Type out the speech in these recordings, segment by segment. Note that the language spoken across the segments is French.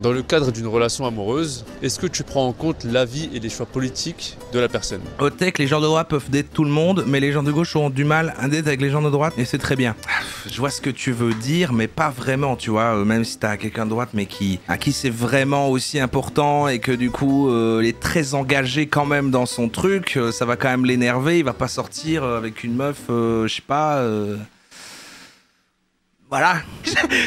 Dans le cadre d'une relation amoureuse, est-ce que tu prends en compte l'avis et les choix politiques de la personne? Au tech, les gens de droite peuvent date tout le monde, mais les gens de gauche auront du mal à date avec les gens de droite, et c'est très bien. Je vois ce que tu veux dire, mais pas vraiment, tu vois, même si t'as quelqu'un de droite, mais à qui c'est vraiment aussi important, et que du coup, il est très engagé quand même dans son truc, ça va quand même l'énerver, il va pas sortir avec une meuf, je sais pas... Voilà,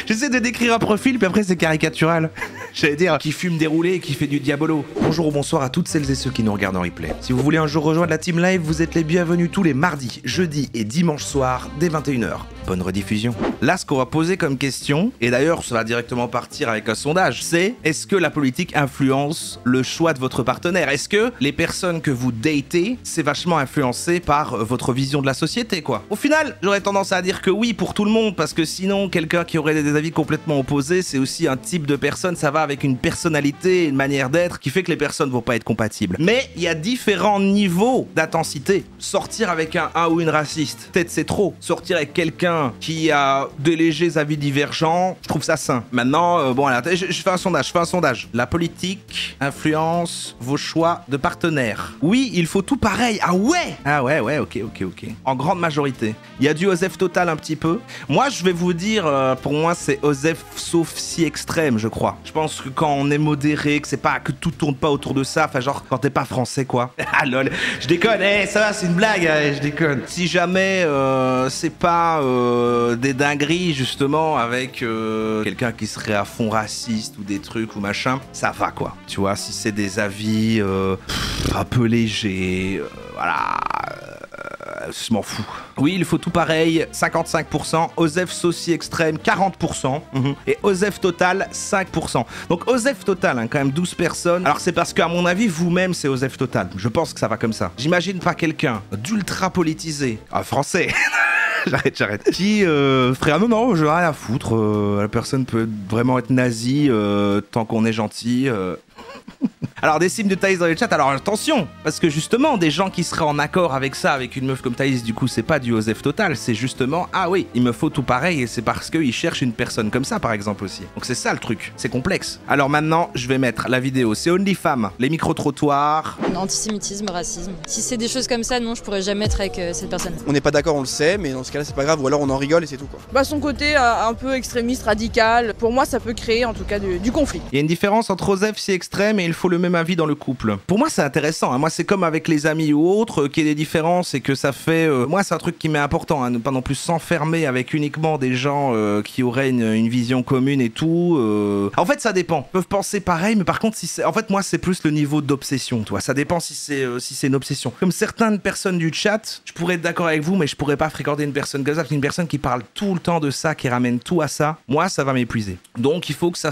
j'essaie de décrire un profil, puis après c'est caricatural. J'allais dire, qui fume des roulés et qui fait du diabolo. Bonjour ou bonsoir à toutes celles et ceux qui nous regardent en replay. Si vous voulez un jour rejoindre la team live, vous êtes les bienvenus tous les mardis, jeudis et dimanches soirs dès 21h. Bonne rediffusion. Là, ce qu'on va poser comme question, et d'ailleurs ça va directement partir avec un sondage, c'est est-ce que la politique influence le choix de votre partenaire? Est-ce que les personnes que vous datez, c'est vachement influencé par votre vision de la société, quoi? Au final, j'aurais tendance à dire que oui pour tout le monde, parce que sinon, quelqu'un qui aurait des avis complètement opposés, c'est aussi un type de personne, ça va avec une personnalité, une manière d'être qui fait que les personnes vont pas être compatibles. Mais il y a différents niveaux d'intensité. Sortir avec un ou une raciste, peut-être c'est trop. Sortir avec quelqu'un qui a des légers avis divergents, je trouve ça sain. Maintenant, bon, allez, je fais un sondage, La politique influence vos choix de partenaires. Oui, il faut tout pareil. Ah ouais, ok. En grande majorité. Il y a du Osef total un petit peu. Moi, je vais vous dire, pour moi, c'est Osef sauf si extrême, je crois. Je pense que quand on est modéré, que c'est pas, que tout tourne pas autour de ça, enfin genre, quand t'es pas français, quoi. Ah lol, je déconne, ça va, c'est une blague, je déconne. Si jamais c'est pas des dingueries, justement, avec quelqu'un qui serait à fond raciste ou des trucs ou machin, ça va, quoi. Tu vois, si c'est des avis un peu légers, voilà... je m'en fous. Oui, il faut tout pareil, 55%, Osef Saucy extrême, 40%, et Osef total, 5%. Donc Osef total, hein, quand même 12 personnes. Alors c'est parce qu'à mon avis, vous-même, c'est Osef total. Je pense que ça va comme ça. J'imagine pas quelqu'un d'ultra politisé, français, j'arrête, qui ferait ah non, je n'ai rien à foutre, la personne peut vraiment être nazie tant qu'on est gentil. Alors des sims de Thaïs dans les chats, alors attention, parce que justement, des gens qui seraient en accord avec ça, avec une meuf comme Thaïs, du coup, c'est pas du Osef total, c'est justement, ah oui, il me faut tout pareil, et c'est parce qu'ils cherchent une personne comme ça, par exemple, aussi. Donc c'est ça le truc, c'est complexe. Alors maintenant, je vais mettre la vidéo, c'est OnlyFam, les micro-trottoirs... Antisémitisme, racisme. Si c'est des choses comme ça, non, je pourrais jamais être avec cette personne. On n'est pas d'accord, on le sait, mais dans ce cas-là, c'est pas grave, ou alors on en rigole et c'est tout, quoi. Bah son côté un peu extrémiste, radical, pour moi, ça peut créer, en tout cas, du conflit. Il y a une différence entre Osef si extrême et il faut le même avis dans le couple. Pour moi, c'est intéressant. Hein. Moi, c'est comme avec les amis ou autres, qu'il y ait des différences et que ça fait... moi, c'est un truc qui m'est important. Hein, ne pas non plus s'enfermer avec uniquement des gens qui auraient une vision commune et tout. En fait, ça dépend. Ils peuvent penser pareil, mais par contre, si c'est... En fait, moi, c'est plus le niveau d'obsession, toi. Ça dépend si c'est une obsession. Comme certaines personnes du chat, je pourrais être d'accord avec vous, mais je pourrais pas fréquenter une personne comme ça. Une personne qui parle tout le temps de ça, qui ramène tout à ça, moi, ça va m'épuiser. Donc, il faut que ça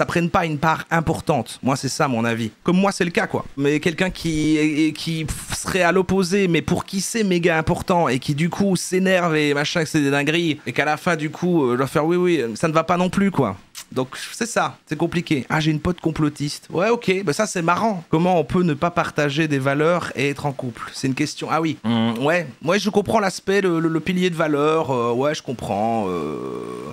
prenne pas une part importante. Moi, c'est ça, mon avis. Comme moi, c'est le cas, quoi. Mais quelqu'un qui serait à l'opposé, mais pour qui c'est méga important et qui du coup s'énerve et machin, que c'est des dingueries, et qu'à la fin du coup doit faire oui, ça ne va pas non plus, quoi. Donc c'est ça, c'est compliqué. Ah, j'ai une pote complotiste. Ouais, ok, bah ça c'est marrant. Comment on peut ne pas partager des valeurs et être en couple? C'est une question. Ah oui, ouais, je comprends l'aspect, le pilier de valeurs, ouais, je comprends.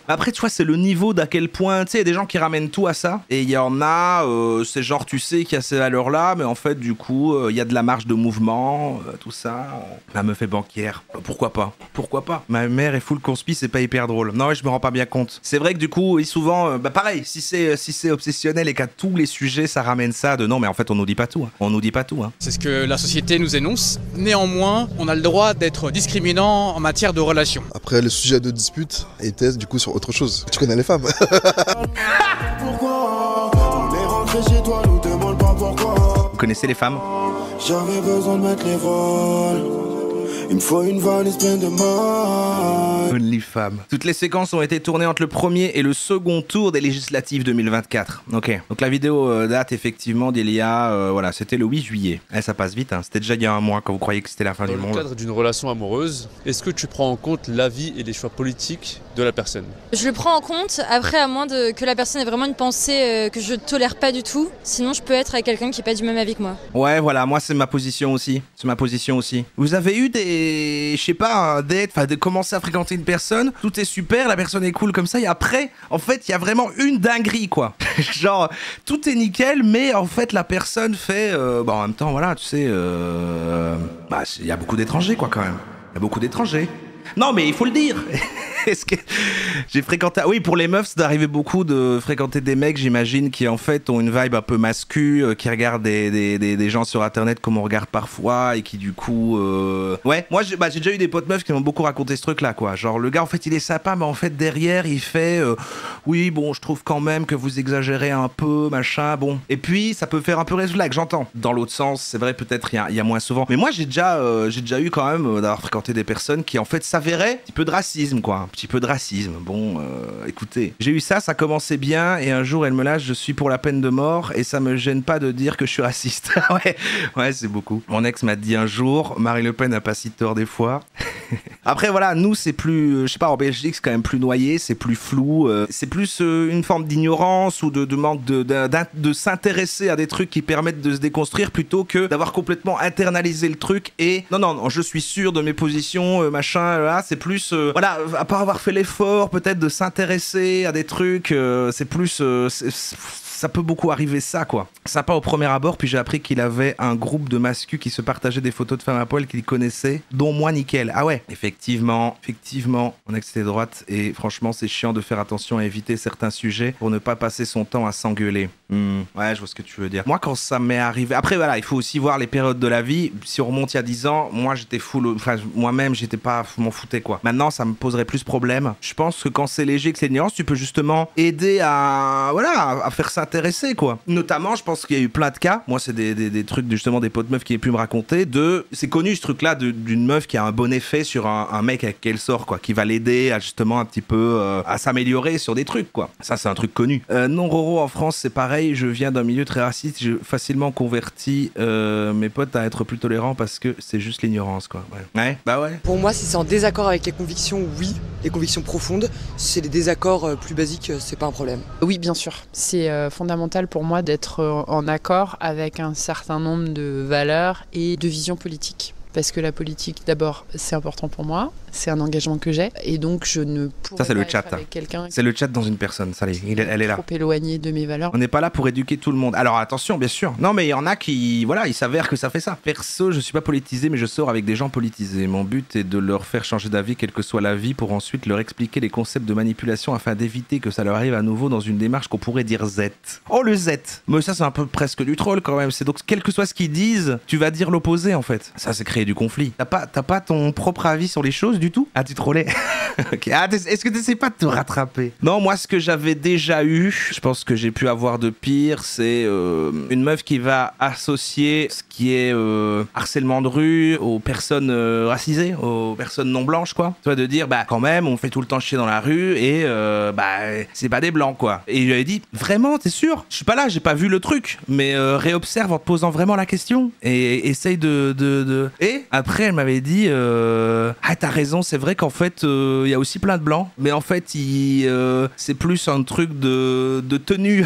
Après, tu vois, c'est le niveau d'à quel point, tu sais, il y a des gens qui ramènent tout à ça, et il y en a, c'est genre, tu sais qu'il y a ces valeurs-là, mais en fait, du coup, il y a de la marge de mouvement, tout ça. La meuf est banquière. Pourquoi pas? Ma mère est full conspi, c'est pas hyper drôle. Non, ouais, je me rends pas bien compte. C'est vrai que du coup, souvent... bah pareil, si c'est obsessionnel et qu'à tous les sujets ça ramène ça de non mais en fait on nous dit pas tout, hein. On nous dit pas tout, hein. C'est ce que la société nous énonce. Néanmoins, on a le droit d'être discriminant en matière de relations. Après le sujet de dispute était du coup sur autre chose. Tu connais les femmes. Pourquoi on est rentré chez toi, nous demande pas pourquoi. Vous connaissez les femmes? J'avais besoin de mettre les voiles. Il me faut une valise pleine de mal. OnlyFam. Toutes les séquences ont été tournées entre le premier et le second tour des législatives 2024. Ok. Donc la vidéo date effectivement d'il y a... voilà, c'était le 8 juillet. Ça passe vite, hein. C'était déjà il y a un mois quand vous croyez que c'était la fin du monde. Dans le cadre d'une relation amoureuse, est-ce que tu prends en compte l'avis et les choix politiques de la personne. Je le prends en compte, après à moins que la personne ait vraiment une pensée que je tolère pas du tout. Sinon je peux être avec quelqu'un qui est pas du même avis que moi. Ouais, voilà, moi c'est ma position aussi. Vous avez eu des, je sais pas, un date, enfin de commencer à fréquenter une personne, tout est super, la personne est cool comme ça, et après, en fait, il y a vraiment une dinguerie, quoi. Genre, tout est nickel, mais en fait, la personne fait, bon, en même temps, voilà, tu sais, bah, il y a beaucoup d'étrangers, quoi, quand même. Il y a beaucoup d'étrangers. Non, mais il faut le dire. Est-ce que j'ai fréquenté... Oui, pour les meufs, c'est d'arriver beaucoup de fréquenter des mecs, j'imagine, qui en fait ont une vibe un peu mascu, qui regardent des gens sur Internet comme on regarde parfois, et qui du coup... Ouais, moi j'ai déjà eu des potes meufs qui m'ont beaucoup raconté ce truc-là, quoi. Genre, le gars, en fait, il est sympa, mais en fait, derrière, il fait... oui, bon, je trouve quand même que vous exagérez un peu, machin, bon. Et puis, ça peut faire un peu red flag, j'entends. Dans l'autre sens, c'est vrai, peut-être, il y a moins souvent. Mais moi, j'ai déjà eu quand même d'avoir fréquenté des personnes qui, en fait, s'avéraient un petit peu de racisme, quoi. Un petit peu de racisme. Bon, écoutez, j'ai eu ça commençait bien, et un jour, elle me lâche, je suis pour la peine de mort, et ça me gêne pas de dire que je suis raciste. ouais, c'est beaucoup. Mon ex m'a dit un jour, Marie Le Pen n'a pas si tort des fois. Après, voilà, nous, c'est plus, je sais pas, en Belgique, c'est quand même plus noyé, c'est plus flou, c'est plus une forme d'ignorance ou de manque de s'intéresser à des trucs qui permettent de se déconstruire plutôt que d'avoir complètement internalisé le truc et non, je suis sûr de mes positions, machin, là, c'est plus, voilà, à part avoir fait l'effort peut-être de s'intéresser à des trucs, c'est plus, ça peut beaucoup arriver ça, quoi. Sympa au premier abord, puis j'ai appris qu'il avait un groupe de mascus qui se partageaient des photos de femmes à poil qu'il connaissait, dont moi, nickel. Ah ouais, effectivement, mon ex était droite, et franchement, c'est chiant de faire attention à éviter certains sujets pour ne pas passer son temps à s'engueuler. Ouais, je vois ce que tu veux dire. Moi, quand ça m'est arrivé... Après, voilà, il faut aussi voir les périodes de la vie. Si on remonte il y a 10 ans, moi, j'étais full... Enfin, moi-même, j'étais pas... m'en foutais, quoi. Maintenant, ça me poserait plus problème. Je pense que quand c'est léger, que c'est nuance, tu peux justement aider à... Voilà, à faire s'intéresser, quoi. Notamment, je pense qu'il y a eu plein de cas. Moi, c'est des trucs, justement, des potes meufs qui aient pu me raconter c'est connu, ce truc-là, d'une meuf qui a un bon effet sur un mec avec qui elle sort, quoi. Qui va l'aider à, justement, un petit peu... à s'améliorer sur des trucs, quoi. Ça, c'est un truc connu. Non, Roro, en France, c'est pareil. Je viens d'un milieu très raciste, j'ai facilement converti mes potes à être plus tolérants parce que c'est juste l'ignorance, quoi. Ouais, bah ouais. Pour moi, si c'est en désaccord avec les convictions, oui, les convictions profondes. Si c'est les désaccords plus basiques, c'est pas un problème. Oui, bien sûr. C'est fondamental pour moi d'être en accord avec un certain nombre de valeurs et de visions politiques. Parce que la politique, d'abord, c'est important pour moi, c'est un engagement que j'ai, et donc je ne pourrais pas être avec quelqu'un... C'est le chat dans une personne, ça, elle est là. Trop éloigné de mes valeurs. On n'est pas là pour éduquer tout le monde. Alors attention, bien sûr. Non, mais il y en a qui, voilà, il s'avère que ça fait ça. Perso, je suis pas politisé, mais je sors avec des gens politisés. Mon but est de leur faire changer d'avis, quelle que soit la vie, pour ensuite leur expliquer les concepts de manipulation afin d'éviter que ça leur arrive à nouveau dans une démarche qu'on pourrait dire Z. Oh, le Z. Mais ça, c'est un peu presque du troll quand même. C'est donc, quel que soit ce qu'ils disent, tu vas dire l'opposé, en fait. Ça, c'est créer du conflit. T'as pas ton propre avis sur les choses du tout? Ah, tu trollais. Ok. Ah, est-ce que t'essaies pas de te rattraper? Non, moi, ce que j'avais déjà eu, je pense que j'ai pu avoir de pire, c'est une meuf qui va associer ce qui est harcèlement de rue aux personnes racisées, aux personnes non blanches, quoi. Tu vois, de dire, bah, quand même, on fait tout le temps chier dans la rue et bah, c'est pas des blancs, quoi. Et je lui ai dit, vraiment, t'es sûr? Je suis pas là, j'ai pas vu le truc, mais réobserve en te posant vraiment la question et essaye de... Et après, elle m'avait dit, ah, t'as raison, c'est vrai qu'en fait, il y a aussi plein de blancs, mais en fait, c'est plus un truc de tenue.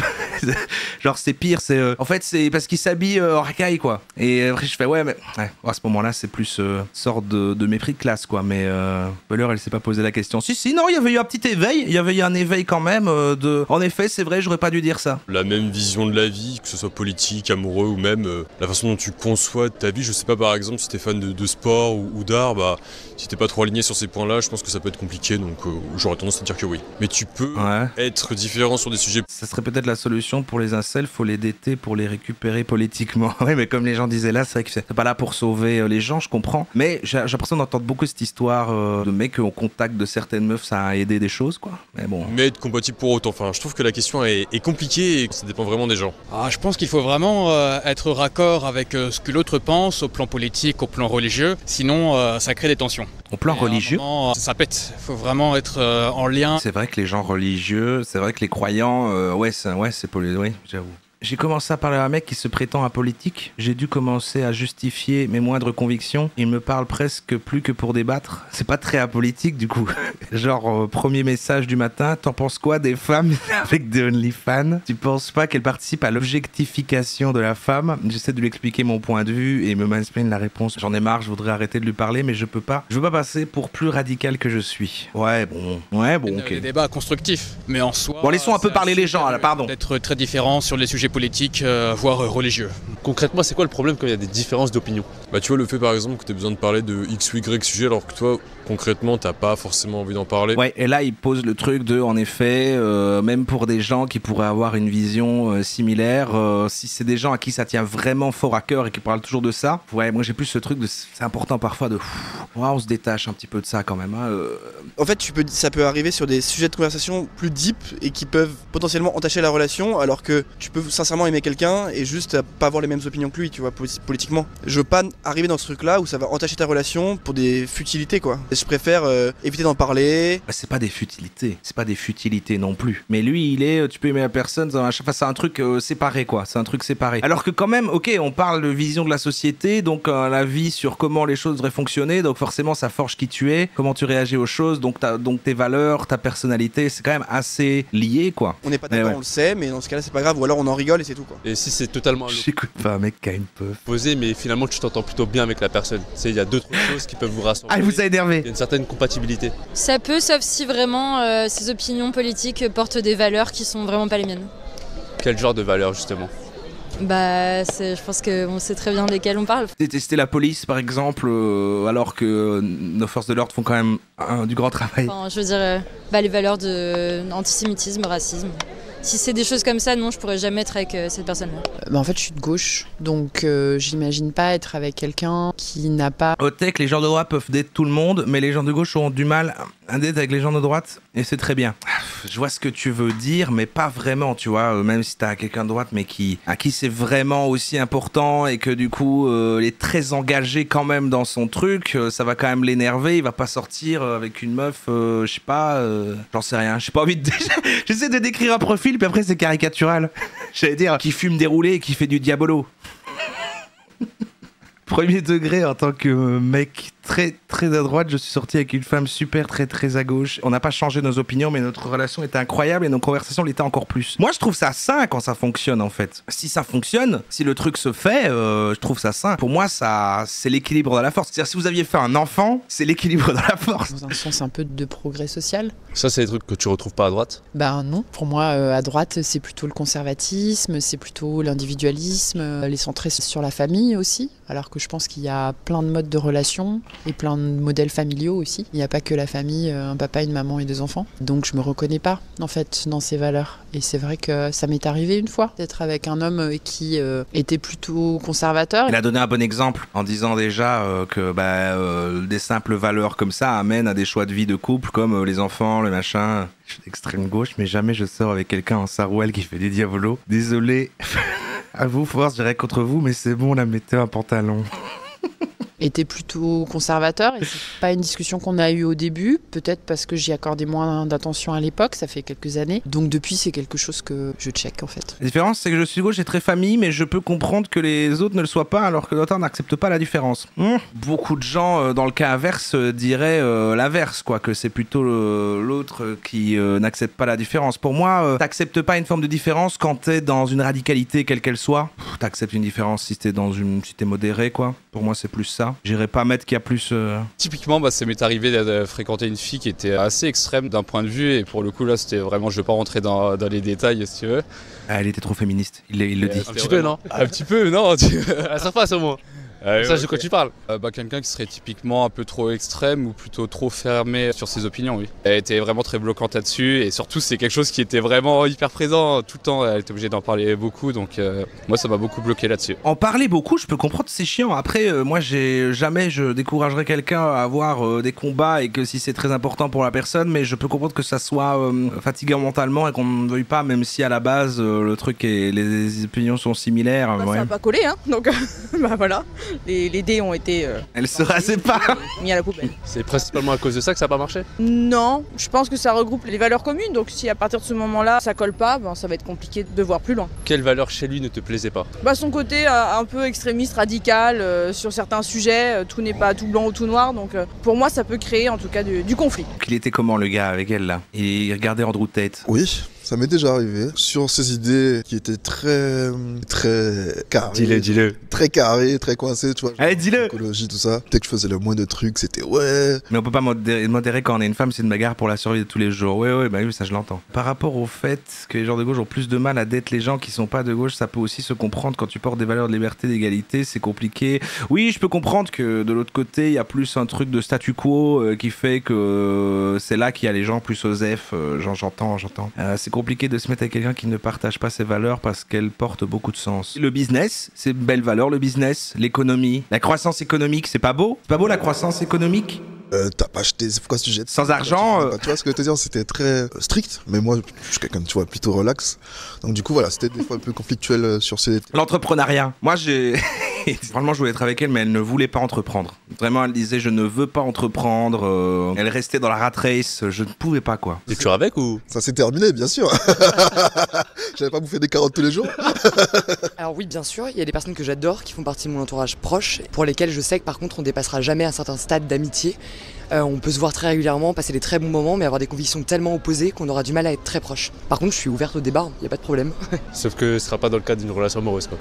Genre, c'est pire, en fait, c'est parce qu'ils s'habillent en racaille, quoi. Et après, je fais, ouais, mais à ce moment-là, c'est plus sorte de mépris de classe, quoi. Mais l'heure, elle s'est pas posé la question. Si, non, il y avait eu un petit éveil, il y avait eu un éveil quand même en effet, c'est vrai, j'aurais pas dû dire ça. La même vision de la vie, que ce soit politique, amoureux ou même la façon dont tu conçois ta vie. Je sais pas, par exemple, si t'es fan de sport ou d'art, bah, si t'es pas trop aligné sur ces points-là, je pense que ça peut être compliqué, donc j'aurais tendance à dire que oui. Mais tu peux être différent sur des sujets. Ça serait peut-être la solution pour les incels, faut les dater pour les récupérer politiquement. Oui, mais comme les gens disaient là, c'est vrai que c'est pas là pour sauver les gens, je comprends. Mais j'ai l'impression d'entendre beaucoup cette histoire de mecs au contact de certaines meufs, ça a aidé des choses, quoi. Mais bon. Mais être compatible pour autant. Enfin, je trouve que la question est compliquée et que ça dépend vraiment des gens. Ah, je pense qu'il faut vraiment être raccord avec ce que l'autre pense au plan politique, au plan religieux. Sinon, ça crée des tensions. Au plan religieux, ça pète. Il faut vraiment être en lien. C'est vrai que les gens religieux, c'est vrai que les croyants, ouais, c'est oui, j'avoue. J'ai commencé à parler à un mec qui se prétend apolitique. J'ai dû commencer à justifier mes moindres convictions. Il me parle presque plus que pour débattre. C'est pas très apolitique du coup. Genre, premier message du matin, t'en penses quoi des femmes avec des OnlyFans? Tu penses pas qu'elles participent à l'objectification de la femme? J'essaie de lui expliquer mon point de vue et il me mansplaine la réponse. J'en ai marre, je voudrais arrêter de lui parler, mais je peux pas. Je veux pas passer pour plus radical que je suis. Ouais, bon, ok. Des débats constructifs, mais en soi... Bon, laissons un peu parler les gens, là, pardon. D'être très différents sur les sujets politiques, voire religieux. Concrètement, c'est quoi le problème quand il y a des différences d'opinion? Bah tu vois, le fait par exemple que tu aies besoin de parler de X ou Y sujet alors que toi, concrètement, t'as pas forcément envie d'en parler. Ouais, et là, il pose le truc de, en effet, même pour des gens qui pourraient avoir une vision similaire, si c'est des gens à qui ça tient vraiment fort à cœur et qui parlent toujours de ça, ouais, moi j'ai plus ce truc de, c'est important parfois de, ouais, on se détache un petit peu de ça quand même. Hein, En fait, ça peut arriver sur des sujets de conversation plus deep et qui peuvent potentiellement entacher la relation, alors que tu peux sincèrement aimer quelqu'un et juste pas avoir les mêmes opinions que lui, tu vois, politiquement. Je veux pas arriver dans ce truc-là où ça va entacher ta relation pour des futilités, quoi. Je préfère éviter d'en parler. C'est pas des futilités non plus. Mais lui, tu peux aimer la personne, c'est un truc séparé, quoi. C'est un truc séparé. Alors que quand même, ok, on parle de vision de la société, donc la vie sur comment les choses devraient fonctionner, donc forcément ça forge qui tu es, comment tu réagis aux choses, donc tes valeurs, ta personnalité, c'est quand même assez lié, quoi. On n'est pas d'accord, on le sait, mais dans ce cas-là c'est pas grave, ou alors on en rigole et c'est tout, quoi. Et si c'est totalement j'écoute pas un mec qui a une puff posé, mais finalement tu t'entends plutôt bien avec la personne. Il y a d'autres choses qui peuvent vous rassembler. Ah, il vous a énervé. Il y a une certaine compatibilité. Ça peut, sauf si vraiment ces opinions politiques portent des valeurs qui sont vraiment pas les miennes. Quel genre de valeurs justement? Bah, je pense qu'on sait très bien desquelles on parle. Détester la police, par exemple, alors que nos forces de l'ordre font quand même du grand travail. Enfin, je veux dire, les valeurs de antisémitisme, racisme. Si c'est des choses comme ça, non, je pourrais jamais être avec cette personne-là. En fait, je suis de gauche, donc j'imagine pas être avec quelqu'un qui n'a pas... Au tech, les gens de droite peuvent date tout le monde, mais les gens de gauche auront du mal à date avec les gens de droite, et c'est très bien. Je vois ce que tu veux dire, mais pas vraiment, tu vois, même si t'as quelqu'un de droite, mais à qui c'est vraiment aussi important, et que du coup, il est très engagé quand même dans son truc, ça va quand même l'énerver, il va pas sortir avec une meuf, je sais pas, j'en sais rien, j'ai pas envie de... J'essaie de décrire un profil, puis après c'est caricatural. J'allais dire, qui fume des roulés et qui fait du diabolo. Premier degré en tant que mec très très à droite, je suis sorti avec une femme super très à gauche. On n'a pas changé nos opinions, mais notre relation était incroyable et nos conversations l'étaient encore plus. Moi, je trouve ça sain quand ça fonctionne, en fait. Si ça fonctionne, si le truc se fait, je trouve ça sain. Pour moi, c'est l'équilibre dans la force. C'est-à-dire, si vous aviez fait un enfant, c'est l'équilibre dans la force. Dans un sens un peu de progrès social. Ça, c'est des trucs que tu retrouves pas à droite? Ben non. Pour moi, à droite, c'est plutôt le conservatisme, c'est plutôt l'individualisme, les centrés sur la famille aussi. Alors que je pense qu'il y a plein de modes de relations et plein de modèles familiaux aussi. Il n'y a pas que la famille, un papa, une maman et des enfants. Donc je me reconnais pas en fait dans ces valeurs. Et c'est vrai que ça m'est arrivé une fois d'être avec un homme qui était plutôt conservateur. Il a donné un bon exemple en disant déjà que des simples valeurs comme ça amènent à des choix de vie de couple comme les enfants, le machin. Je suis d'extrême gauche, mais jamais je sors avec quelqu'un en sarouel qui fait des diabolos. Désolé. À vous, force, je dirais contre vous, mais c'est bon, la mettez un pantalon. Était plutôt conservateur et c'est pas une discussion qu'on a eue au début, peut-être parce que j'y accordais moins d'attention à l'époque, ça fait quelques années. Donc depuis, c'est quelque chose que je check en fait. La différence, c'est que je suis gauche et très famille, mais je peux comprendre que les autres ne le soient pas alors que d'autres n'acceptent pas la différence. Beaucoup de gens, dans le cas inverse, diraient l'inverse, quoi, que c'est plutôt l'autre qui n'accepte pas la différence. Pour moi, t'acceptes pas une forme de différence quand t'es dans une radicalité quelle qu'elle soit. T'acceptes une différence si t'es si t'es modéré, quoi. Pour moi, c'est plus ça. J'irais pas mettre qu'il y a plus... Typiquement, ça m'est arrivé de fréquenter une fille qui était assez extrême d'un point de vue, et pour le coup, là, c'était vraiment... Je vais pas rentrer dans les détails, si tu veux. Ah, elle était trop féministe, il le dit. Un petit peu, non? Un petit peu, non? À la surface, au moins. Ça, de quoi tu parles? Quelqu'un qui serait typiquement un peu trop extrême ou plutôt trop fermé sur ses opinions, oui. Elle était vraiment très bloquante là-dessus, et surtout c'est quelque chose qui était vraiment hyper présent tout le temps. Elle était obligée d'en parler beaucoup, donc moi ça m'a beaucoup bloqué là-dessus. En parler beaucoup, je peux comprendre, c'est chiant. Après, moi jamais je découragerais quelqu'un à avoir des combats, et que si c'est très important pour la personne, mais je peux comprendre que ça soit fatigant mentalement et qu'on ne veuille pas, même si à la base le truc et les opinions sont similaires. Ça va pas coller, hein, donc bah voilà. Les dés ont été Elle se rasait pas. mis à la poubelle. C'est principalement à cause de ça que ça n'a pas marché? Non, je pense que ça regroupe les valeurs communes, donc si à partir de ce moment-là ça colle pas, ben, ça va être compliqué de voir plus loin. Quelle valeur chez lui ne te plaisait pas? Son côté un peu extrémiste, radical, sur certains sujets, tout n'est pas tout blanc ou tout noir, donc pour moi ça peut créer en tout cas du conflit. Il était comment le gars avec elle là? Il regardait Andrew Tate. Oui, ça m'est déjà arrivé. Sur ces idées qui étaient très carrées. Dis-le. Très carrées, très coincées, tu vois. Allez, dis-le! Écologie, tout ça. Dès que je faisais le moins de trucs, c'était ouais. Mais on peut pas modérer quand on est une femme, c'est une bagarre pour la survie de tous les jours. Ouais, bah oui, ça je l'entends. Par rapport au fait que les gens de gauche ont plus de mal à d'être les gens qui sont pas de gauche, ça peut aussi se comprendre quand tu portes des valeurs de liberté, d'égalité, c'est compliqué. Oui, je peux comprendre que de l'autre côté, il y a plus un truc de statu quo qui fait que c'est là qu'il y a les gens plus osef. J'entends. C'est compliqué de se mettre avec quelqu'un qui ne partage pas ses valeurs parce qu'elles portent beaucoup de sens. Le business, c'est une belle valeur, le business, l'économie, la croissance économique, c'est pas beau? C'est pas beau la croissance économique? T'as pas acheté, c'est pourquoi tu jettes? Sans argent Tu vois ce que je veux te dire, c'était très strict, mais moi je suis quelqu'un, tu vois, plutôt relax. Donc du coup voilà, c'était des fois un peu conflictuel sur ces... L'entrepreneuriat. Moi j'ai... Franchement je voulais être avec elle mais elle ne voulait pas entreprendre. Vraiment elle disait je ne veux pas entreprendre. Elle restait dans la rat race, je ne pouvais pas quoi. T'es toujours avec ou? Ça s'est terminé bien sûr. J'avais pas bouffé des carottes tous les jours. Alors oui bien sûr, il y a des personnes que j'adore qui font partie de mon entourage proche, pour lesquelles je sais que par contre on dépassera jamais un certain stade d'amitié. On peut se voir très régulièrement, passer des très bons moments, mais avoir des convictions tellement opposées qu'on aura du mal à être très proches. Par contre, je suis ouverte au débat, il n'y a pas de problème. Sauf que ce sera pas dans le cadre d'une relation amoureuse, quoi.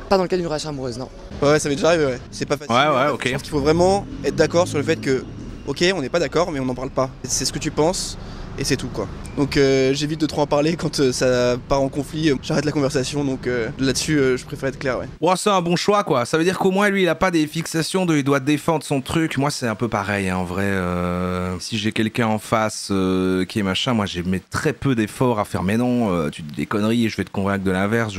Pas dans le cadre d'une relation amoureuse, non. Ouais, ça m'est déjà arrivé, ouais. C'est pas facile. Ouais, ok. Je pense qu'il faut vraiment être d'accord sur le fait que, ok, on n'est pas d'accord, mais on n'en parle pas. C'est ce que tu penses, et c'est tout, quoi. Donc j'évite de trop en parler quand ça part en conflit, j'arrête la conversation, donc là-dessus je préfère être clair, ouais. Ouais, c'est un bon choix quoi, ça veut dire qu'au moins lui il a pas des fixations de il doit défendre son truc. Moi c'est un peu pareil hein, en vrai, si j'ai quelqu'un en face qui est machin, moi j'ai mets très peu d'efforts à faire mais non, tu dis des conneries et je vais te convaincre de l'inverse,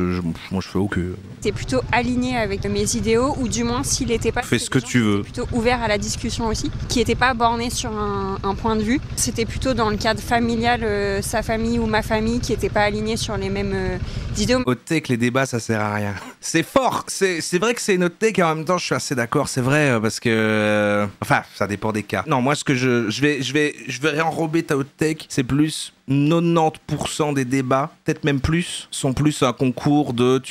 moi je fais aucun. T'es plutôt aligné avec mes idéaux ou du moins s'il était pas... Fais ce que tu veux. Plutôt ouvert à la discussion aussi, qui était pas borné sur un point de vue, c'était plutôt dans le cadre familial, sa famille ou ma famille qui n'étaient pas alignés sur les mêmes idéaux. Hot tech, les débats, ça sert à rien. C'est fort, c'est vrai que c'est une hot tech et en même temps je suis assez d'accord, c'est vrai parce que... Enfin, ça dépend des cas. Non, moi ce que je vais réenrober ta hot tech, c'est plus... 90% des débats, peut-être même plus, sont plus un concours de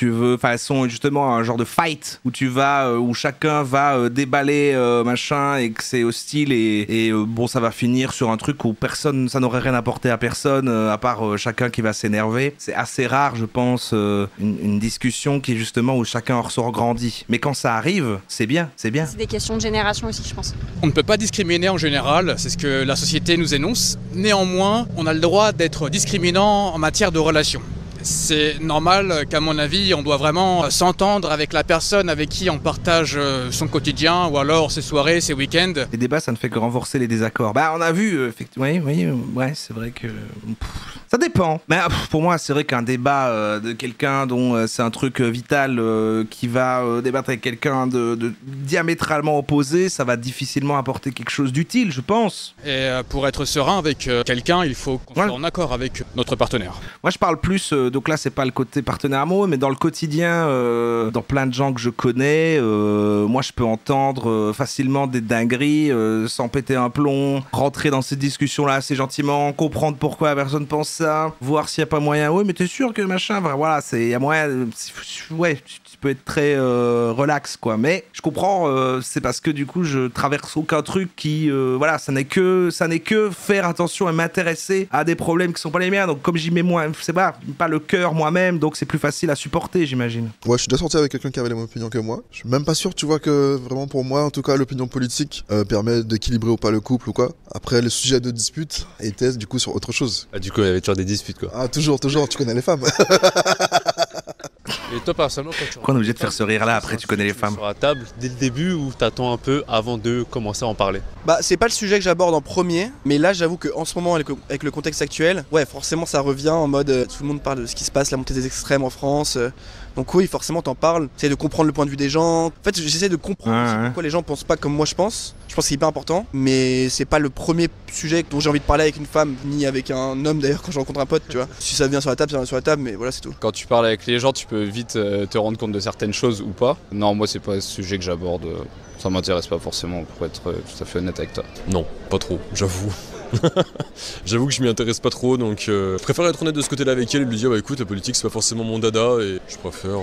sont justement un genre de fight où tu vas, où chacun va déballer machin et que c'est hostile et bon ça va finir sur un truc où personne, ça n'aurait rien apporté à personne à part chacun qui va s'énerver. C'est assez rare je pense une discussion qui est justement où chacun en ressort grandi. Mais quand ça arrive, c'est bien. C'est des questions de génération aussi je pense. On ne peut pas discriminer en général, c'est ce que la société nous énonce. Néanmoins, on a le droit d'être discriminant en matière de relations. C'est normal qu'à mon avis, on doit vraiment s'entendre avec la personne avec qui on partage son quotidien ou alors ses soirées, ses week-ends. Les débats, ça ne fait que renforcer les désaccords. Bah, on a vu, effectivement, ouais, c'est vrai que... Ça dépend. Mais pour moi, c'est vrai qu'un débat de quelqu'un dont c'est un truc vital qui va débattre avec quelqu'un de diamétralement opposé, ça va difficilement apporter quelque chose d'utile, je pense. Et pour être serein avec quelqu'un, il faut qu'on soit en accord avec notre partenaire. Moi, je parle plus, donc là, c'est pas le côté partenaire amoureux, mais dans le quotidien, dans plein de gens que je connais, moi, je peux entendre facilement des dingueries sans péter un plomb, rentrer dans ces discussions-là assez gentiment, comprendre pourquoi la personne pense ça, voir s'il n'y a pas moyen. Oui, mais t'es sûr que machin, voilà, il y a moyen. Ouais, tu peux être très relax, quoi. Mais je comprends, c'est parce que du coup, je traverse aucun truc qui, voilà, ça n'est que faire attention et m'intéresser à des problèmes qui sont pas les miens. Donc, comme j'y mets moins, c'est pas le cœur moi-même, donc c'est plus facile à supporter, j'imagine. Ouais, je suis déjà sorti avec quelqu'un qui avait la même opinion que moi. Je suis même pas sûr, tu vois, que vraiment pour moi, en tout cas, l'opinion politique permet d'équilibrer ou pas le couple ou quoi. Après, le sujet de dispute était du coup sur autre chose. Ah, du coup, il y avait toujours des disputes, quoi. Ah, toujours, tu connais les femmes. Et toi, personnellement, pourquoi on est obligé de faire ce rire-là après tu connais les femmes? Sur la table, dès le début, ou t'attends un peu avant de commencer à en parler? Bah, c'est pas le sujet que j'aborde en premier, mais là, j'avoue qu'en ce moment, avec le contexte actuel, ouais, forcément, ça revient en mode tout le monde parle de ce qui se passe, la montée des extrêmes en France, Donc oui, forcément t'en parles, t'essaies de comprendre le point de vue des gens. En fait, j'essaie de comprendre aussi pourquoi les gens pensent pas comme moi je pense. Je pense que c'est hyper important, mais c'est pas le premier sujet dont j'ai envie de parler avec une femme, ni avec un homme d'ailleurs quand je rencontre un pote, tu vois. Si ça vient sur la table, ça vient sur la table, mais voilà, c'est tout. Quand tu parles avec les gens, tu peux vite te rendre compte de certaines choses ou pas. Non, moi c'est pas ce sujet que j'aborde. Ça m'intéresse pas forcément, pour être tout à fait honnête avec toi. Non, pas trop, j'avoue. J'avoue que je m'y intéresse pas trop, donc je préfère être honnête de ce côté-là avec elle et lui dire bah écoute, la politique c'est pas forcément mon dada et je préfère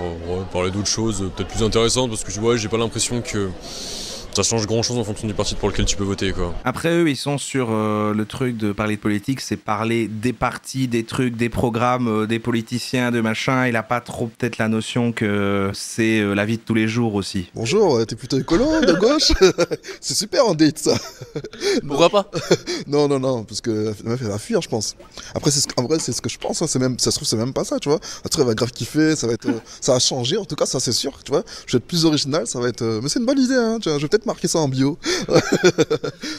parler d'autres choses peut-être plus intéressantes parce que j'ai pas l'impression que ça change grand chose en fonction du parti pour lequel tu peux voter quoi. Après eux ils sont sur le truc de parler de politique, c'est parler des partis, des trucs, des programmes, des politiciens, de machin. Il a pas trop peut-être la notion que c'est la vie de tous les jours aussi. Bonjour, t'es plutôt écolo de gauche? C'est super en date ça. Pourquoi pas? Non, parce que la meuf elle va fuir je pense. Après en vrai c'est ce que je pense, hein. C'est même, ça se trouve c'est même pas ça tu vois. Après elle va grave kiffer, ça va changer en tout cas, ça c'est sûr tu vois. Je vais être plus original, ça va être... Mais c'est une bonne idée hein, je vais peut-être marquer ça en bio.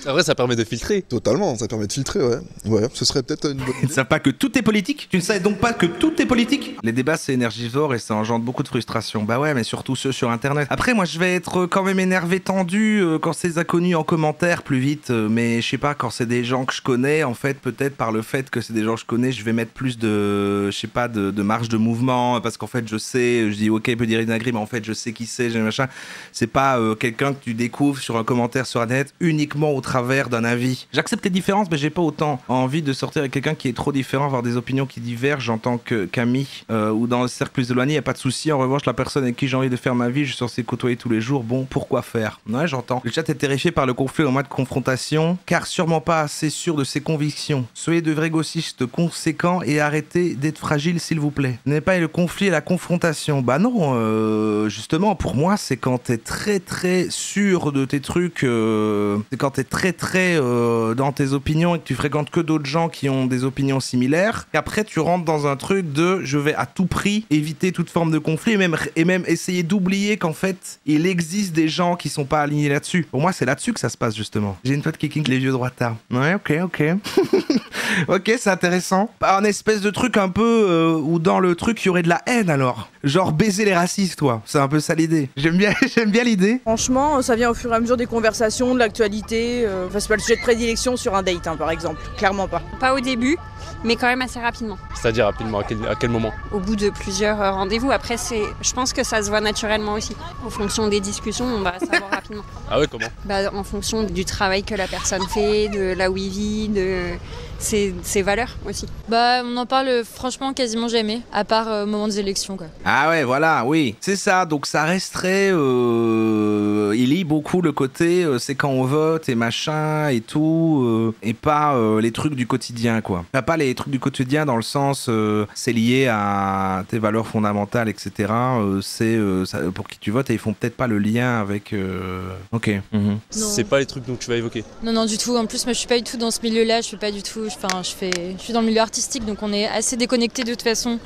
En vrai ça permet de filtrer. Totalement, ça permet de filtrer ouais, ce serait peut-être une bonne idée. Tu ne sais pas que tout est politique? Tu ne sais donc pas que tout est politique? Les débats c'est énergivore et ça engendre beaucoup de frustration. Bah ouais, mais surtout ceux sur internet. Après moi je vais être quand même énervé, tendu quand c'est inconnus en commentaire plus vite, mais je sais pas, quand c'est des gens que je connais en fait, peut-être par le fait que c'est des gens que je connais, je vais mettre plus de, je sais pas, de marge de mouvement parce qu'en fait je sais, je dis ok il peut dire une agri mais en fait je sais qui c'est, machin. C'est pas quelqu'un que tu découvres sur un commentaire sur internet uniquement au travers d'un avis. J'accepte les différences mais j'ai pas autant envie de sortir avec quelqu'un qui est trop différent, avoir des opinions qui divergent en tant qu'ami ou dans le cercle plus éloigné, y a pas de souci. En revanche la personne avec qui j'ai envie de faire ma vie, je suis censé côtoyer tous les jours, bon pourquoi faire? Ouais j'entends. Le chat est terrifié par le conflit au mode confrontation car sûrement pas assez sûr de ses convictions. Soyez de vrais gauchistes conséquents et arrêtez d'être fragiles s'il vous plaît. N'est pas le conflit et la confrontation. Bah non, justement pour moi c'est quand t'es très sûr de tes trucs, c'est quand t'es très dans tes opinions et que tu fréquentes que d'autres gens qui ont des opinions similaires, qu'après tu rentres dans un truc de je vais à tout prix éviter toute forme de conflit et même essayer d'oublier qu'en fait il existe des gens qui sont pas alignés là-dessus. Pour moi c'est là-dessus que ça se passe justement. J'ai une pote qui kink les vieux droitards. Ouais ok ok c'est intéressant. Un espèce de truc un peu où dans le truc il y aurait de la haine alors. Genre baiser les racistes toi. C'est un peu ça l'idée. J'aime bien l'idée. Franchement ça vient au fur et à mesure des conversations, de l'actualité. Enfin c'est pas le sujet de prédilection sur un date par exemple. Clairement pas. Pas au début, mais quand même assez rapidement. C'est-à-dire rapidement, à quel moment? Au bout de plusieurs rendez-vous. Après, je pense que ça se voit naturellement aussi. En fonction des discussions, on va savoir rapidement. Ah ouais, comment? En fonction du travail que la personne fait, de là où il vit, de ses valeurs aussi. Bah, on en parle franchement quasiment jamais, à part au moment des élections, quoi. Ah ouais, voilà, oui. C'est ça, donc ça resterait... il lit beaucoup le côté, c'est quand on vote et machin et tout, et pas les trucs du quotidien, quoi. Pas les trucs du quotidien dans le sens, c'est lié à tes valeurs fondamentales, etc. Ça, pour qui tu votes, et ils font peut-être pas le lien avec... Ok. C'est pas les trucs dont tu vas évoquer? Non, du tout. En plus, moi, je suis pas du tout dans ce milieu-là. Je fais pas du tout... je suis dans le milieu artistique, donc on est assez déconnectés de toute façon.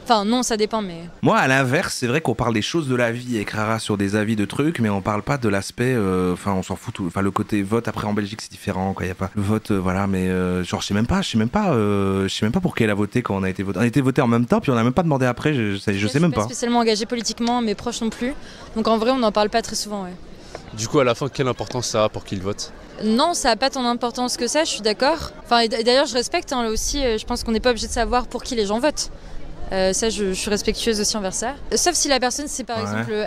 Enfin non, ça dépend, mais... Moi, à l'inverse, c'est vrai qu'on parle des choses de la vie avec Rara sur des avis de trucs, mais on parle pas de l'aspect... Enfin, on s'en fout tout. Enfin, le côté vote, après en Belgique, c'est différent, quoi. Y a pas le vote, voilà, mais... genre, je sais même pas pour qui elle a voté quand on a été voté. On a été voté en même temps, puis on a même pas demandé après, je sais même pas. Je suis pas spécialement engagé politiquement, mes proches non plus. Donc en vrai, on n'en parle pas très souvent, ouais. Du coup, à la fin, quelle importance ça a pour qu'il vote? Non, ça n'a pas tant d'importance que ça, je suis d'accord. Enfin, et d'ailleurs, je respecte là aussi, je pense qu'on n'est pas obligé de savoir pour qui les gens votent. Ça, je suis respectueuse aussi envers ça. Sauf si la personne, c'est par exemple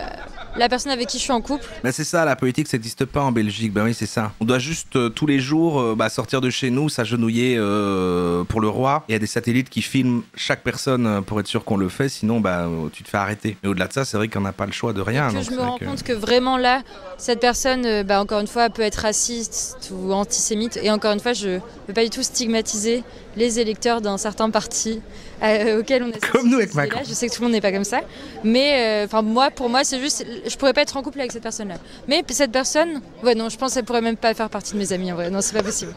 la personne avec qui je suis en couple. Bah c'est ça, la politique, ça n'existe pas en Belgique. Bah oui, c'est ça. On doit juste tous les jours sortir de chez nous, s'agenouiller pour le roi. Il y a des satellites qui filment chaque personne pour être sûr qu'on le fait, sinon tu te fais arrêter. Mais au-delà de ça, c'est vrai qu'on n'a pas le choix de rien. Donc je me rends compte que vraiment là, cette personne, encore une fois, peut être raciste ou antisémite. Et encore une fois, je ne veux pas du tout stigmatiser les électeurs d'un certain parti auquel on est... Comme nous avec Macron. Je sais que tout le monde n'est pas comme ça. Mais pour moi, c'est juste... Je pourrais pas être en couple avec cette personne-là. Mais cette personne... Ouais, non, je pense qu'elle pourrait même pas faire partie de mes amis, en vrai. Non, c'est pas possible.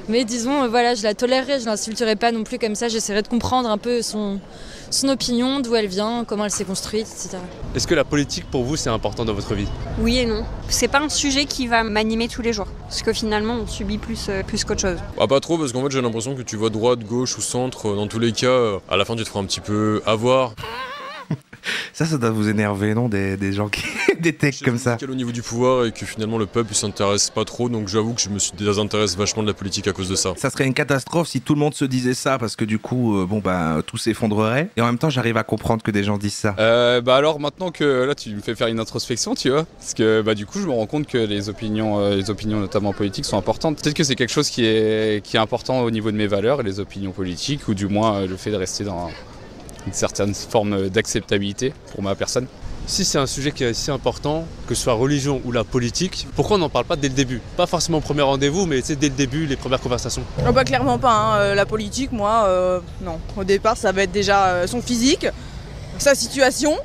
Mais disons, voilà, je la tolérerais, je l'insulterais pas non plus comme ça. J'essaierais de comprendre un peu son opinion, d'où elle vient, comment elle s'est construite, etc. Est-ce que la politique, pour vous, c'est important dans votre vie? Oui et non. C'est pas un sujet qui va m'animer tous les jours. Parce que finalement, on subit plus qu'autre chose. Ah, pas trop, parce qu'en fait, j'ai l'impression que tu vois droite, gauche ou centre, dans tous les cas, à la fin, tu te feras un petit peu avoir. Ça doit vous énerver, non, des gens qui... des techs comme ça. Au niveau du pouvoir et que finalement le peuple s'intéresse pas trop, donc j'avoue que je me suis désintéressé vachement de la politique à cause de ça. Ça serait une catastrophe si tout le monde se disait ça, parce que du coup, tout s'effondrerait. Et en même temps, j'arrive à comprendre que des gens disent ça. Alors maintenant que là tu me fais faire une introspection, tu vois, parce que du coup je me rends compte que les opinions notamment politiques sont importantes. Peut-être que c'est quelque chose qui est important au niveau de mes valeurs et les opinions politiques, ou du moins le fait de rester dans une certaine forme d'acceptabilité pour ma personne. Si c'est un sujet qui est si important, que ce soit religion ou la politique, pourquoi on n'en parle pas dès le début? Pas forcément au premier rendez-vous, mais dès le début, les premières conversations. Clairement pas, la politique, moi, non. Au départ, ça va être déjà son physique, sa situation,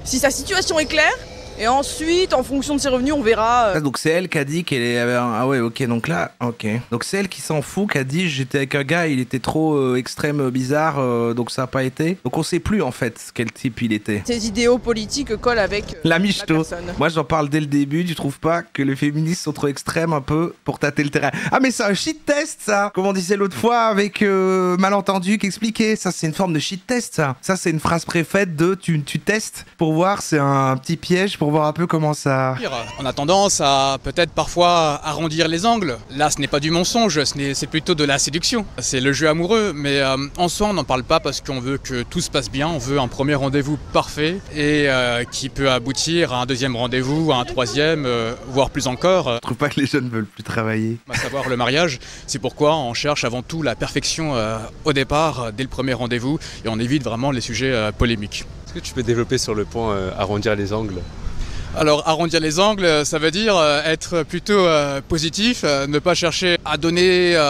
si sa situation est claire, et ensuite, en fonction de ses revenus, on verra. Donc c'est elle qui a dit qu'elle avait un... Ah ouais, ok, donc là, ok. Donc c'est elle qui s'en fout, qui a dit j'étais avec un gars, il était trop extrême, bizarre, donc ça a pas été. Donc on sait plus en fait quel type il était. Ses idéaux politiques collent avec la michto. personne. Moi j'en parle dès le début, tu trouves pas que les féministes sont trop extrêmes un peu pour tâter le terrain? Ah mais c'est un shit test ça, comme on disait l'autre fois avec Malentendu qui expliquait. Ça c'est une forme de shit test ça. Ça c'est une phrase préfaite de tu testes pour voir, c'est un petit piège pour voir un peu comment ça... On a tendance à peut-être parfois arrondir les angles. Là, ce n'est pas du mensonge, c'est plutôt de la séduction. C'est le jeu amoureux, mais en soi, on n'en parle pas parce qu'on veut que tout se passe bien. On veut un premier rendez-vous parfait et qui peut aboutir à un deuxième rendez-vous, à un troisième, voire plus encore. Je trouve pas que les jeunes veulent plus travailler. À savoir le mariage, c'est pourquoi on cherche avant tout la perfection au départ, dès le premier rendez-vous, et on évite vraiment les sujets polémiques. Est-ce que tu peux développer sur le point arrondir les angles? Alors arrondir les angles, ça veut dire être plutôt positif, ne pas chercher à donner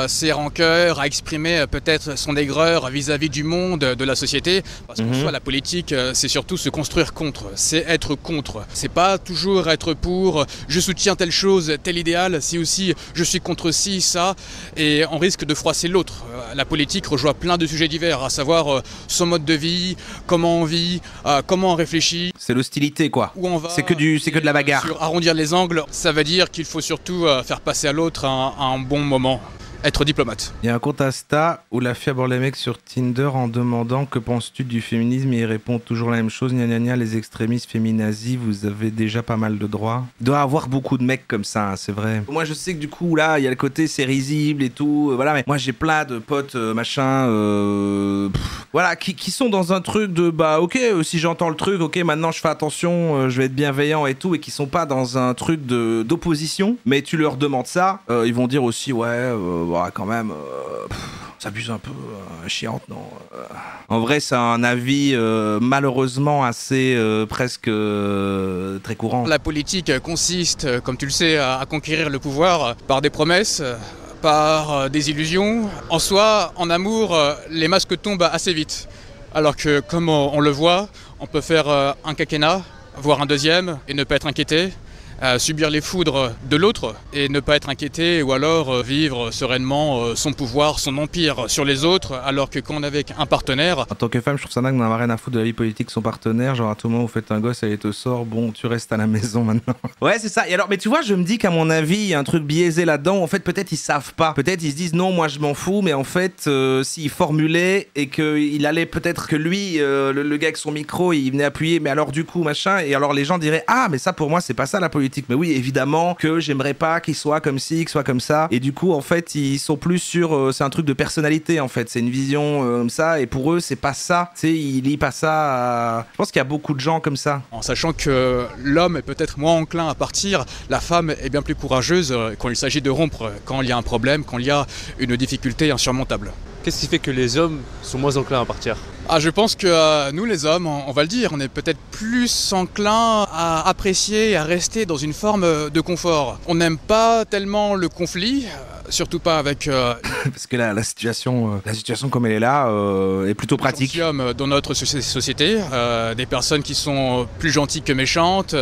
ses rancœurs, à exprimer peut-être son aigreur vis-à-vis du monde, de la société. Parce qu'en soi, la politique, c'est surtout se construire contre, c'est être contre. C'est pas toujours être pour, je soutiens telle chose, tel idéal, c'est aussi je suis contre ci, ça, et on risque de froisser l'autre. La politique rejoint plein de sujets divers, à savoir son mode de vie, comment on vit, comment on réfléchit. C'est l'hostilité quoi. Où on va. C'est que de la bagarre. Sur arrondir les angles, ça veut dire qu'il faut surtout faire passer à l'autre un bon moment. Être diplomate. Il y a un compte Insta où la fille aborde les mecs sur Tinder en demandant que penses-tu du féminisme et il répond toujours la même chose, gna gna gna, les extrémistes féminazis, vous avez déjà pas mal de droits. Il doit y avoir beaucoup de mecs comme ça, hein, c'est vrai. Moi je sais que du coup là, il y a le côté c'est risible et tout, voilà, mais moi j'ai plein de potes voilà, qui sont dans un truc de ok, si j'entends le truc, ok, maintenant je fais attention, je vais être bienveillant et tout, et qui sont pas dans un truc d'opposition, mais tu leur demandes ça, ils vont dire aussi ouais, quand même, ça abuse un peu, chiante, non. En vrai, c'est un avis malheureusement assez presque très courant. La politique consiste, comme tu le sais, à conquérir le pouvoir par des promesses, par des illusions. En soi, en amour, les masques tombent assez vite. Alors que, comme on le voit, on peut faire un quinquennat, voire un deuxième, et ne pas être inquiété. Subir les foudres de l'autre et ne pas être inquiété, ou alors vivre sereinement son pouvoir, son empire sur les autres, alors que quand on est avec un partenaire... En tant que femme, je trouve ça dingue, on n'a rien à foutre de la vie politique de son partenaire, genre à tout moment vous faites un gosse, elle te sort, bon tu restes à la maison maintenant. Ouais c'est ça, et alors mais tu vois je me dis qu'à mon avis il y a un truc biaisé là-dedans, en fait peut-être ils savent pas, peut-être ils se disent non moi je m'en fous, mais en fait s'il formulait et qu'il allait peut-être que lui, le gars avec son micro, il venait appuyer, mais alors du coup machin, et alors les gens diraient ah mais ça pour moi c'est pas ça la politique. Mais oui, évidemment que j'aimerais pas qu'il soit comme ci, qu'il soit comme ça. Et du coup, en fait, ils sont plus sur... c'est un truc de personnalité, en fait. C'est une vision comme ça. Et pour eux, c'est pas ça. Tu sais, ils lient pas ça à... Je pense qu'il y a beaucoup de gens comme ça. En sachant que l'homme est peut-être moins enclin à partir, la femme est bien plus courageuse quand il s'agit de rompre, quand il y a un problème, quand il y a une difficulté insurmontable. Qu'est-ce qui fait que les hommes sont moins enclins à partir? Je pense que nous les hommes, on va le dire, on est peut-être plus enclins à apprécier et à rester dans une forme de confort. On n'aime pas tellement le conflit, surtout pas avec... Parce que la situation comme elle est là est plutôt pratique. Dans notre société, des personnes qui sont plus gentilles que méchantes,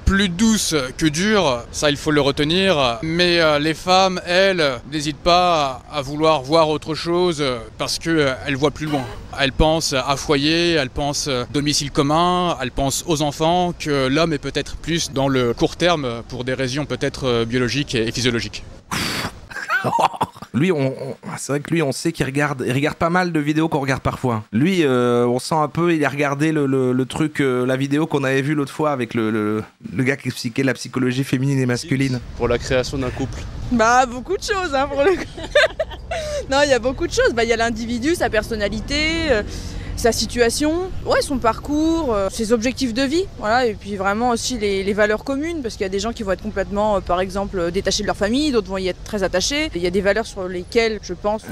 plus douce que dure, ça il faut le retenir, mais les femmes, elles, n'hésitent pas à vouloir voir autre chose parce qu'elles voient plus loin. Elles pensent à foyer, elles pensent domicile commun, elles pensent aux enfants, que l'homme est peut-être plus dans le court terme pour des raisons peut-être biologiques et physiologiques. Lui, c'est vrai que lui, on sait qu'il regarde pas mal de vidéos qu'on regarde parfois. Lui, on sent un peu, il a regardé le truc, la vidéo qu'on avait vue l'autre fois avec le gars qui expliquait la psychologie féminine et masculine. Pour la création d'un couple. Bah, beaucoup de choses, hein, pour le coup. Non, il y a beaucoup de choses. Bah, il y a l'individu, sa personnalité, sa situation, ouais, son parcours, ses objectifs de vie, voilà, et puis vraiment aussi les valeurs communes, parce qu'il y a des gens qui vont être complètement, par exemple, détachés de leur famille, d'autres vont y être très attachés. Il y a des valeurs sur lesquelles, je pense,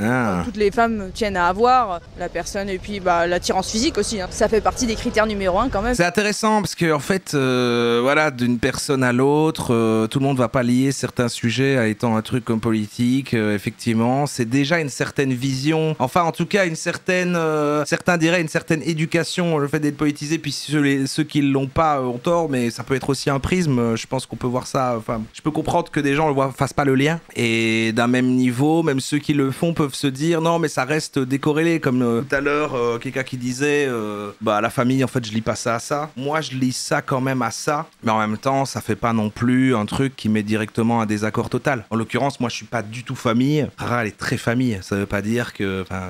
toutes les femmes tiennent à avoir, la personne, et puis bah, l'attirance physique aussi, hein. Ça fait partie des critères numéro 1 quand même. C'est intéressant, parce que en fait, voilà, d'une personne à l'autre, tout le monde va pas lier certains sujets à étant un truc comme politique, effectivement, c'est déjà une certaine vision, enfin en tout cas une certaine, certains diraient une certaine éducation, le fait d'être politisé, puis ceux qui l'ont pas ont tort, mais ça peut être aussi un prisme, je pense qu'on peut voir ça, enfin, je peux comprendre que des gens fassent pas le lien, et d'un même niveau, même ceux qui le font peuvent se dire, non mais ça reste décorrélé, comme tout à l'heure, quelqu'un qui disait, bah la famille, en fait je lis pas ça à ça, moi je lis ça quand même à ça, mais en même temps ça fait pas non plus un truc qui met directement un désaccord total. En l'occurrence, moi je suis pas du tout famille, Rara elle est très famille, ça veut pas dire que, enfin,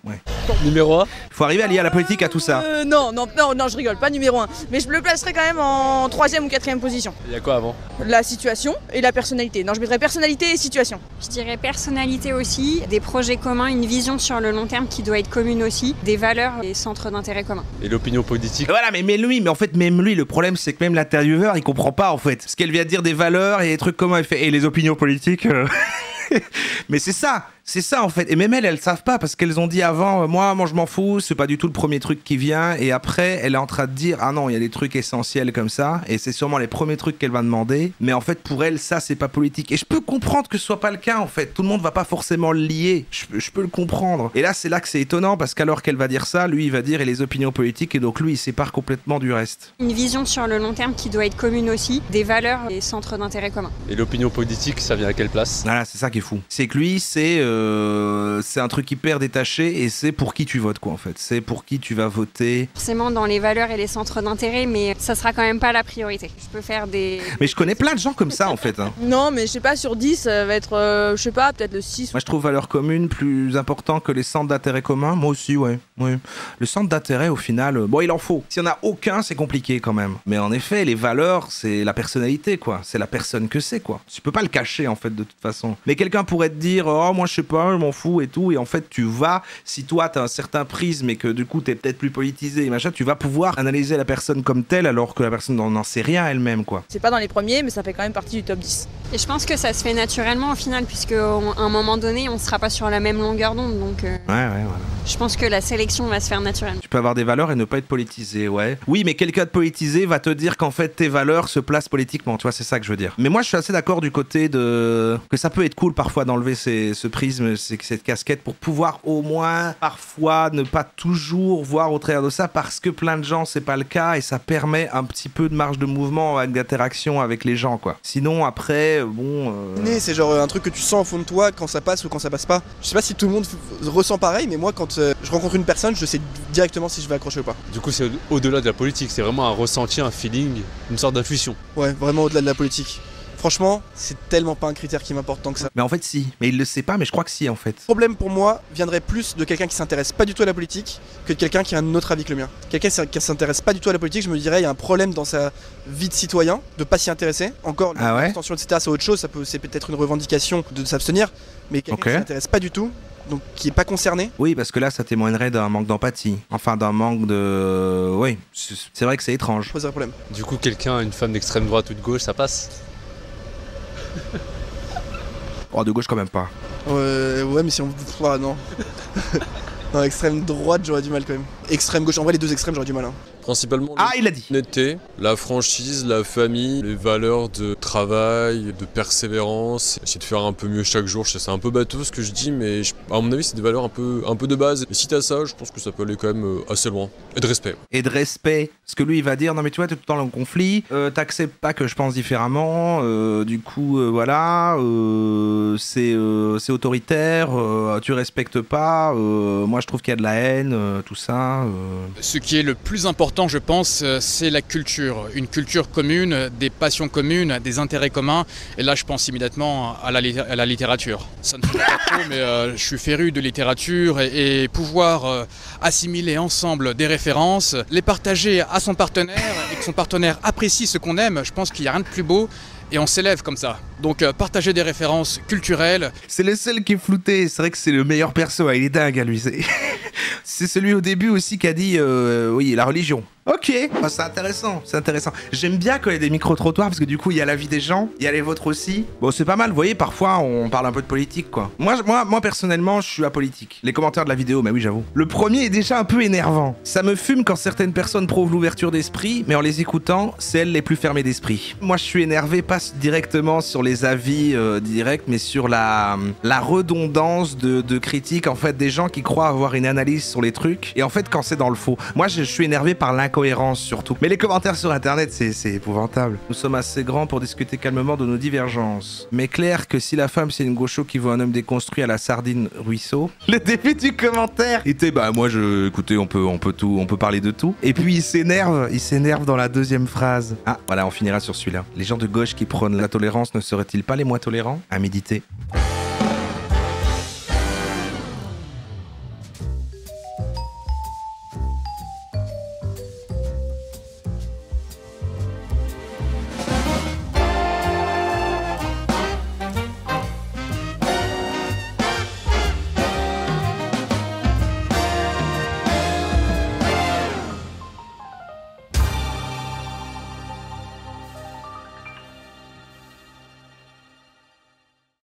ouais. Numéro 1. Faut arriver à lier la politique à tout ça. Non, je rigole, pas numéro 1. Mais je le placerai quand même en 3e ou 4e position. Il y a quoi avant? La situation et la personnalité. Non, je mettrais personnalité et situation. Je dirais personnalité aussi, des projets communs, une vision sur le long terme qui doit être commune aussi, des valeurs et centres d'intérêt communs. Et l'opinion politique? Voilà, mais en fait, même lui, le problème, c'est que même l'intervieweur, il comprend pas, en fait. Ce qu'elle vient de dire des valeurs et des trucs communs, elle fait, et les opinions politiques... Mais c'est ça en fait. Et même elles savent pas parce qu'elles ont dit avant, moi je m'en fous, c'est pas du tout le premier truc qui vient. Et après, elle est en train de dire, ah non, il y a des trucs essentiels comme ça. Et c'est sûrement les premiers trucs qu'elle va demander. Mais en fait, pour elle, ça, c'est pas politique. Et je peux comprendre que ce soit pas le cas en fait. Tout le monde va pas forcément le lier. Je peux le comprendre. Et là, c'est là que c'est étonnant parce qu'alors qu'elle va dire ça, lui, il va dire et les opinions politiques. Et donc lui, il sépare complètement du reste. Une vision sur le long terme qui doit être commune aussi, des valeurs et centres d'intérêt communs. Et l'opinion politique, ça vient à quelle place? Voilà, c'est ça qui est fou. C'est que lui, c'est un truc hyper détaché et c'est pour qui tu votes quoi en fait. C'est pour qui tu vas voter. Forcément dans les valeurs et les centres d'intérêt, mais ça sera quand même pas la priorité. Je peux faire des... Mais je connais plein de gens comme ça en fait. Hein. Non, mais je sais pas, sur 10, ça va être, je sais pas, peut-être le 6. Moi je trouve valeurs communes plus important que les centres d'intérêt communs. Moi aussi, ouais. Le centre d'intérêt au final, bon il en faut. S'il y en a aucun, c'est compliqué quand même. Mais en effet, les valeurs, c'est la personnalité quoi. C'est la personne que c'est quoi. Tu peux pas le cacher en fait de toute façon. Mais quelqu'un pourrait te dire, oh moi je sais pas, je m'en fous et tout, et en fait tu vas, si toi t'as un certain prisme et que du coup t'es peut-être plus politisé et machin, tu vas pouvoir analyser la personne comme telle alors que la personne n'en sait rien elle-même quoi. C'est pas dans les premiers, mais ça fait quand même partie du top 10. Et je pense que ça se fait naturellement au final, puisque à un moment donné on sera pas sur la même longueur d'onde, donc ouais, voilà. Je pense que la sélection va se faire naturellement. Tu peux avoir des valeurs et ne pas être politisé, ouais. Oui, mais quelqu'un de politisé va te dire qu'en fait tes valeurs se placent politiquement, tu vois, c'est ça que je veux dire. Mais moi je suis assez d'accord du côté de... que ça peut être cool parfois d'enlever ce prisme, cette casquette pour pouvoir au moins parfois ne pas toujours voir au travers de ça parce que plein de gens c'est pas le cas et ça permet un petit peu de marge de mouvement, d'interaction avec les gens quoi. Sinon après bon... C'est genre un truc que tu sens au fond de toi quand ça passe ou quand ça passe pas. Je sais pas si tout le monde ressent pareil, mais moi quand je rencontre une personne, je sais directement si je vais accrocher ou pas. Du coup c'est au-delà de la politique, c'est vraiment un ressenti, un feeling, une sorte d'intuition. Ouais, vraiment au-delà de la politique. Franchement, c'est tellement pas un critère qui m'importe tant que ça. Mais en fait si, mais il le sait pas, mais je crois que si en fait. Le problème pour moi viendrait plus de quelqu'un qui s'intéresse pas du tout à la politique que de quelqu'un qui a un autre avis que le mien. Quelqu'un qui s'intéresse pas du tout à la politique, je me dirais il y a un problème dans sa vie de citoyen de pas s'y intéresser. Encore l'abstention etc, c'est autre chose, c'est peut-être une revendication de s'abstenir, mais quelqu'un qui s'intéresse pas du tout, donc qui est pas concerné. Oui, parce que là ça témoignerait d'un manque d'empathie, enfin d'un manque de... Oui, c'est vrai que c'est étrange. Ça poserait problème. Du coup quelqu'un, une femme d'extrême droite ou de gauche, ça passe? Oh, de gauche quand même pas. Ouais, mais si on... Ah, non. Non, extrême droite, j'aurais du mal quand même. Extrême gauche, en vrai les deux extrêmes, j'aurais du mal. Hein. Principalement il a dit. L'honnêteté, la franchise, la famille, les valeurs de travail, de persévérance. Essayer de faire un peu mieux chaque jour. C'est un peu bateau ce que je dis, mais à mon avis c'est des valeurs un peu de base. Et si t'as ça, je pense que ça peut aller quand même assez loin. Et de respect. Et de respect. Parce que lui il va dire, non mais tu vois t'es tout le temps dans le conflit, t'acceptes pas que je pense différemment, du coup voilà, c'est autoritaire, tu respectes pas, moi je trouve qu'il y a de la haine, tout ça, ça Ce qui est le plus important, je pense, c'est la culture. Une culture commune, des passions communes, des intérêts communs. Et là, je pense immédiatement à la littérature. Ça ne fait pas trop, mais je suis féru de littérature et pouvoir assimiler ensemble des références, les partager à son partenaire et que son partenaire apprécie ce qu'on aime, je pense qu'il n'y a rien de plus beau. Et on s'élève comme ça. Donc partager des références culturelles. C'est le seul qui est flouté. C'est vrai que c'est le meilleur perso. Il est dingue à lui. C'est celui au début aussi qui a dit oui, la religion. Ok, c'est intéressant, c'est intéressant. J'aime bien quand il y a des micro-trottoirs parce que du coup il y a la vie des gens, il y a les vôtres aussi. Bon, c'est pas mal, vous voyez, parfois on parle un peu de politique quoi. Moi personnellement, je suis apolitique. Les commentaires de la vidéo, mais oui, j'avoue. Le premier est déjà un peu énervant. Ça me fume quand certaines personnes prouvent l'ouverture d'esprit, mais en les écoutant, c'est elles les plus fermées d'esprit. Moi, je suis énervé pas directement sur les avis directs, mais sur la redondance de critiques en fait des gens qui croient avoir une analyse sur les trucs et en fait quand c'est dans le faux. Moi, je suis énervé par l'incohérence surtout. Mais les commentaires sur internet, c'est épouvantable. Nous sommes assez grands pour discuter calmement de nos divergences. Mais clair que si la femme c'est une gaucho qui voit un homme déconstruit à la sardine ruisseau, le début du commentaire était moi écoutez, on peut parler de tout. Et puis il s'énerve dans la deuxième phrase. Ah, voilà, on finira sur celui-là. Les gens de gauche qui prônent la tolérance ne seraient-ils pas les moins tolérants? À méditer.